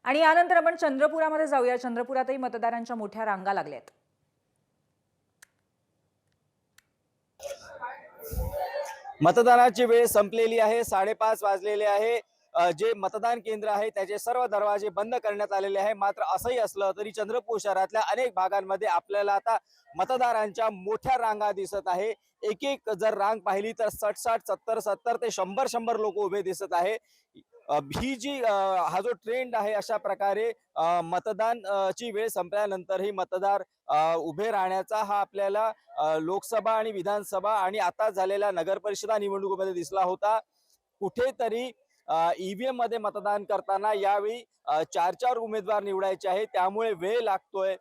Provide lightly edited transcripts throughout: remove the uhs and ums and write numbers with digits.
आणि यानंतर आपण चंद्रपुरामध्ये जाऊया। चंद्रपुरातही मतदारांच्या मोठ्या रांगा लागल्यात। मतदानाची वेळ संपलेली आहे, 5:30 वाजलेले आहे। जे मतदान केंद्र आहे त्याचे सर्व दरवाजे बंद करण्यात आलेले आहे। मात्र असंही असलं तरी चंद्रपूर शहरातल्या अनेक भागांमध्ये आपल्याला आता मतदारांच्या मोठ्या रांगा दिसत आहे। एक एक जर रांग पाहिली तर 60-60, 70-70 ते 100-100 लोक उभे दिसत आहे। ही जी हा जो ट्रेंड आहे अशा प्रकारे मतदान ची वेळ संपल्यानंतरही मतदार उभे राहण्याचा हा आपल्याला लोकसभा आणि विधानसभा आणि आता झालेल्या नगर परिषदा निवडणुकीमध्ये दिसला होता। कुठेतरी ईव्हीएम मध्ये मतदान करताना यावेळी 4-4 उमेदवार निवडायचे आहेत, त्यामुळे वेळ लागतोय।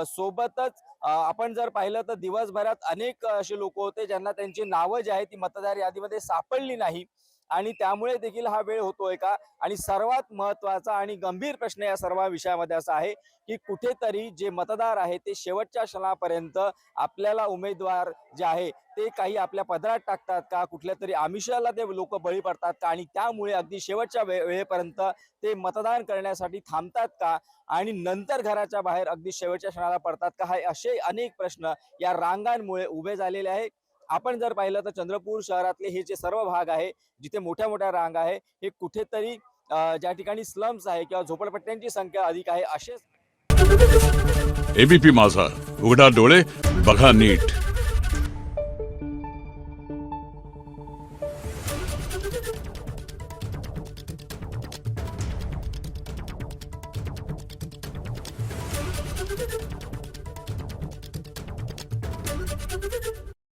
सोबतच आपण जर पाहिलं तर दिवसभरात अनेक असे लोक होते ज्यांना त्यांची नावं जी आहेत ती मतदार यादीमध्ये सापडली नाही आणि त्यामुळे देखील हा वेळ होतोय का। आणि सर्वात महत्त्वाचा आणि गंभीर प्रश्न या सर्व विषयामध्ये असा आहे की कुठेतरी जे मतदार आहेत ते शेवटच्या क्षणापर्यंत आपल्याला उमेदवार जे आहे ते काही आपल्या पदरात टाकतात का, कुठल्या तरी आमिषाला ते लोक बळी पडतात का आणि त्यामुळे अगदी शेवटच्या वेळेपर्यंत ते मतदान करण्यासाठी थांबतात का आणि नंतर घराच्या बाहेर अगदी शेवटच्या क्षणाला पडतात का। हे असे अनेक प्रश्न या रांगांमुळे उभे झालेले आहे। आपण जर पाहिलं तर चंद्रपूर शहरातले हे जे सर्व भाग आहे जिथे मोठ्या मोठ्या रांग आहे हे कुठेतरी ज्या ठिकाणी स्लम्स आहे किंवा झोपडपट्ट्यांची संख्या अधिक आहे असेच। एबीपी माझा, उघडा डोळे बघा नीट।